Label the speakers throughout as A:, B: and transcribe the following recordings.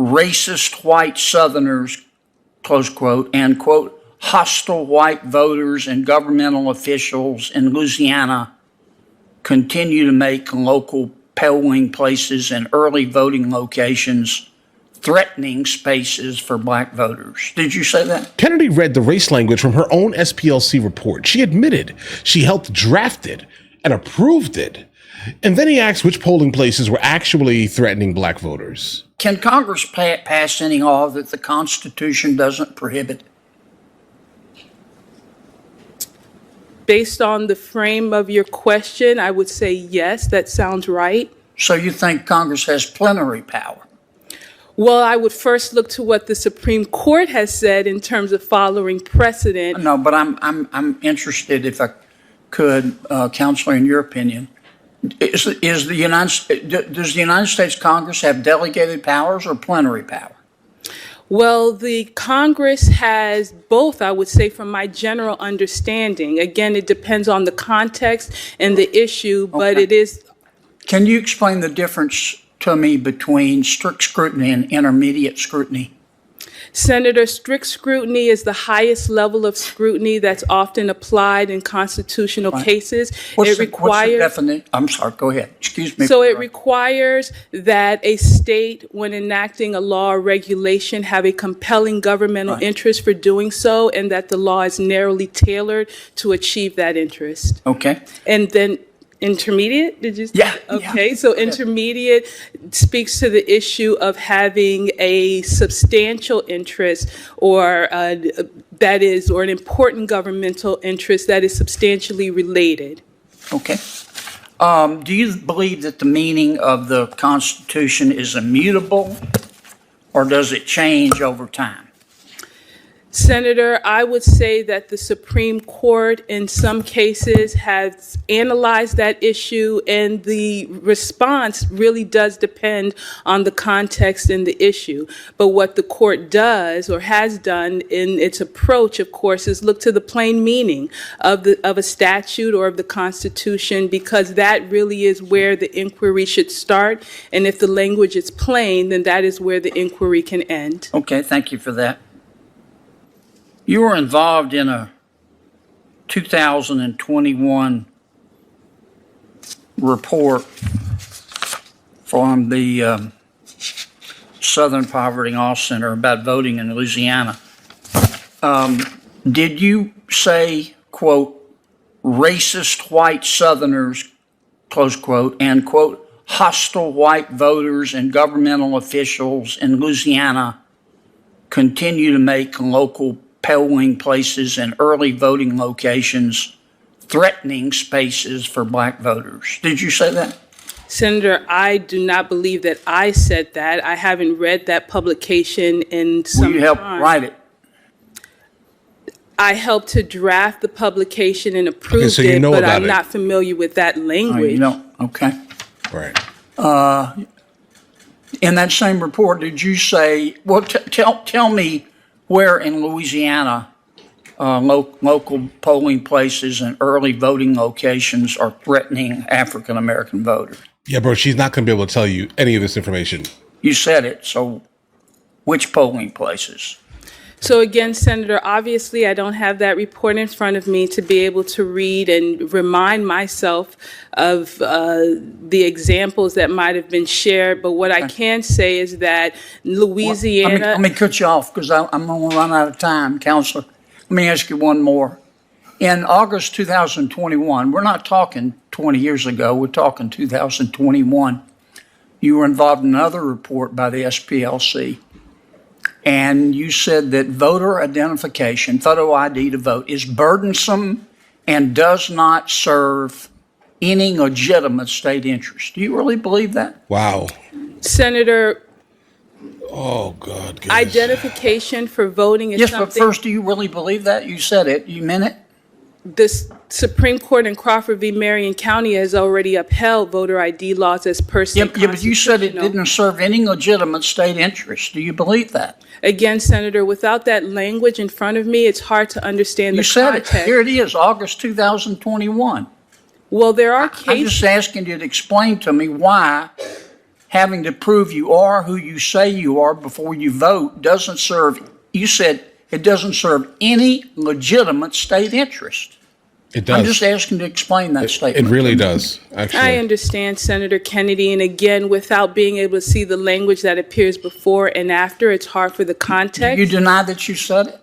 A: racist white Southerners, close quote, and, quote, hostile white voters and governmental officials in Louisiana continue to make local polling places and early voting locations threatening spaces for black voters. Did you say that?
B: Kennedy read the race language from her own SPLC report. She admitted she helped draft it and approved it. And then he asked which polling places were actually threatening black voters.
A: Can Congress pass any law that the Constitution doesn't prohibit?
C: Based on the frame of your question, I would say yes, that sounds right.
A: So you think Congress has plenary power?
C: Well, I would first look to what the Supreme Court has said in terms of following precedent.
A: No, but I'm interested, if I could, Counselor, in your opinion. Does the United States Congress have delegated powers or plenary power?
C: Well, the Congress has both, I would say, from my general understanding. Again, it depends on the context and the issue, but it is.
A: Can you explain the difference to me between strict scrutiny and intermediate scrutiny?
C: Senator, strict scrutiny is the highest level of scrutiny that's often applied in constitutional cases.
A: What's the definition? I'm sorry, go ahead. Excuse me.
C: So it requires that a state, when enacting a law or regulation, have a compelling governmental interest for doing so, and that the law is narrowly tailored to achieve that interest.
A: Okay.
C: And then intermediate, did you say?
A: Yeah.
C: Okay, so intermediate speaks to the issue of having a substantial interest or that is, or an important governmental interest that is substantially related.
A: Okay. Do you believe that the meaning of the Constitution is immutable, or does it change over time?
C: Senator, I would say that the Supreme Court in some cases has analyzed that issue, and the response really does depend on the context and the issue. But what the court does or has done in its approach, of course, is look to the plain meaning of a statute or of the Constitution, because that really is where the inquiry should start. And if the language is plain, then that is where the inquiry can end.
A: Okay, thank you for that. You were involved in a 2021 report from the Southern Poverty Law Center about voting in Louisiana. Did you say, quote, racist white Southerners, close quote, and, quote, hostile white voters and governmental officials in Louisiana continue to make local polling places and early voting locations threatening spaces for black voters? Did you say that?
C: Senator, I do not believe that I said that. I haven't read that publication in some time.
A: Will you help write it?
C: I helped to draft the publication and approve
B: Okay, so you
C: it,
B: know
C: but
B: about
C: I'm
B: it.
C: not familiar with that language.
A: You don't? Okay.
B: Right.
A: In that same report, did you say, well, tell me where in Louisiana local polling places and early voting locations are threatening African-American voters?
B: Yeah, bro, she's not going to be able to tell you any of this information.
A: You said it, so which polling places?
C: So again, Senator, obviously I don't have that report in front of me to be able to read and remind myself of the examples that might have been shared. But what I can say is that Louisiana...
A: Let me cut you off because I'm going to run out of time, Counselor. Let me ask you one more. In August 2021, we're not talking 20 years ago, we're talking 2021, you were involved in another report by the SPLC. And you said that voter identification, photo ID to vote, is burdensome and does not serve any legitimate state interest. Do you really believe that?
B: Wow.
C: Senator,
B: oh, God. Goodness.
C: Identification for voting is something...
A: Yes, but first, do you really believe that? You said it. You meant it?
C: The Supreme Court in Crawford v. Marion County has already upheld voter ID laws as per se
A: Yeah, but you said it didn't serve any legitimate state interest. Do you believe that?
C: Again, Senator, without that language in front of me, it's hard to understand the context.
A: You said it. Here it is, August 2021.
C: Well, there are cases...
A: I'm just asking you to explain to me why having to prove you are who you say you are before you vote doesn't serve, you said it doesn't serve any legitimate state interest.
B: It does.
A: I'm just asking to explain that statement.
B: It really does, actually.
C: I understand, Senator Kennedy, and again, without being able to see the language that appears before and after, it's hard for the context.
A: You deny that you said it?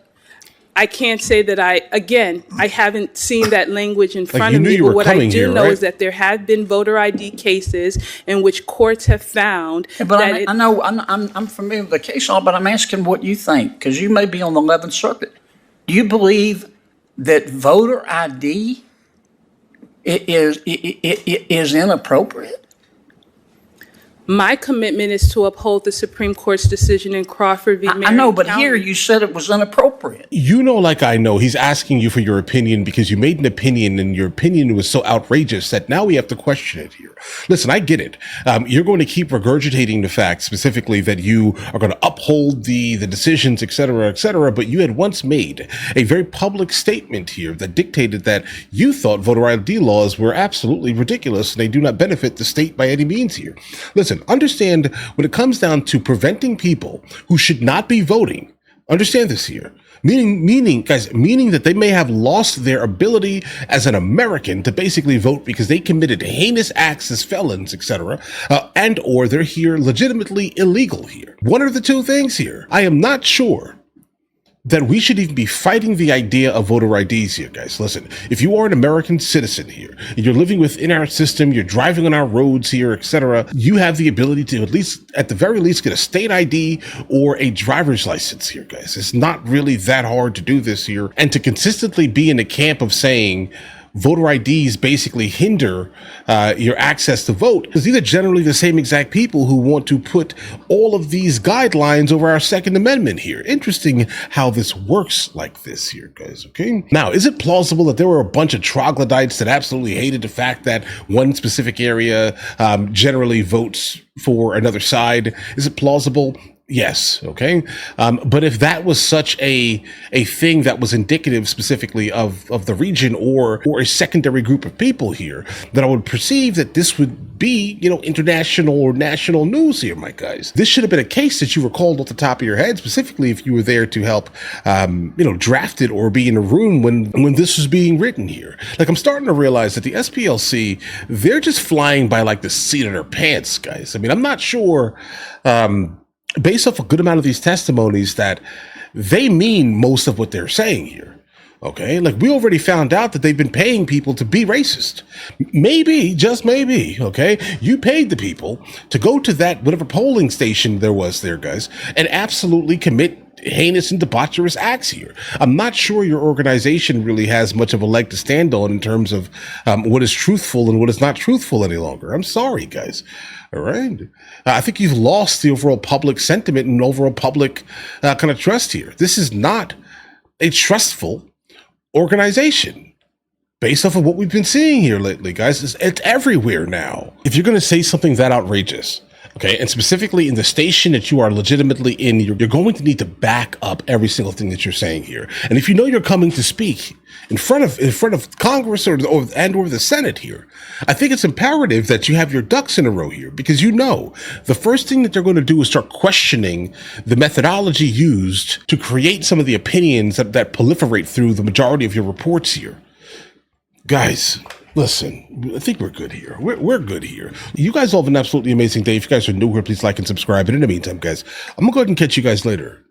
C: I can't say that I haven't seen that language in front
B: you
C: of
B: knew
C: me,
B: you
C: but
B: were
C: what I
B: coming
C: do
B: here,
C: know
B: right?
C: is that there have been voter ID cases in which courts have found
A: Yeah, but
C: that
A: I know, I'm familiar with the case law, but I'm asking what you think, because you may be on the 11th Circuit. Do you believe that voter ID is inappropriate?
C: my commitment is to uphold the Supreme Court's decision in Crawford v.
A: I
C: Marion
A: know, but
C: County.
A: here you said it was inappropriate.
B: You know, like I know, he's asking you for your opinion because you made an opinion and your opinion was so outrageous that now we have to question it here. Listen, I get it. You're going to keep regurgitating the facts, specifically that you are going to uphold the decisions, et cetera, but you had once made a very public statement here that dictated that you thought voter ID laws were absolutely ridiculous and they do not benefit the state by any means here. Listen, understand when it comes down to preventing people who should not be voting, understand this here. Meaning that they may have lost their ability as an American to basically vote because they committed heinous acts as felons, etc., and or they're here legitimately illegal here. One of the two things here. I am not sure that we should even be fighting the idea of voter IDs here, guys. Listen, if you are an American citizen here, and you're living within our system, you're driving on our roads here, etc., you have the ability to at the very least, get a state ID or a driver's license here, guys. It's not really that hard to do this here. And to consistently be in the camp of saying voter IDs basically hinder your access to vote, because these are generally the same exact people who want to put all of these guidelines over our Second Amendment here. Interesting how this works like this here, guys, okay? Now, is it plausible that there were a bunch of troglodytes that absolutely hated the fact that one specific area generally votes for another side? Is it plausible? Yes. Okay. But if that was such a thing that was indicative specifically of the region or a secondary group of people here, then I would perceive that this would be, international or national news here, my guys. This should have been a case that you recalled off the top of your head, specifically if you were there to help, draft it or be in a room when this was being written here. Like, I'm starting to realize that the SPLC, they're just flying by like the seat of their pants, guys. I mean, I'm not sure, based off a good amount of these testimonies, that they mean most of what they're saying here. Okay, like we already found out that they've been paying people to be racist. Maybe, just maybe, okay? You paid the people to go to that, whatever polling station there was there, guys, and absolutely commit heinous and debaucherous acts here. I'm not sure your organization really has much of a leg to stand on in terms of what is truthful and what is not truthful any longer. I'm sorry, guys. All right. I think you've lost the overall public sentiment and overall public kind of trust here. This is not a trustful organization based off of what we've been seeing here lately, guys. It's everywhere now. If you're going to say something that outrageous, okay, and specifically in the station that you are legitimately in, you're going to need to back up every single thing that you're saying here. And if you know you're coming to speak in front of Congress or the Senate here, I think it's imperative that you have your ducks in a row here, because the first thing that they're going to do is start questioning the methodology used to create some of the opinions that proliferate through the majority of your reports here. Guys, listen, I think we're good here. We're good here. You guys all have an absolutely amazing day. If you guys are new here, please like and subscribe. And in the meantime, guys, I'm going to go ahead and catch you guys later.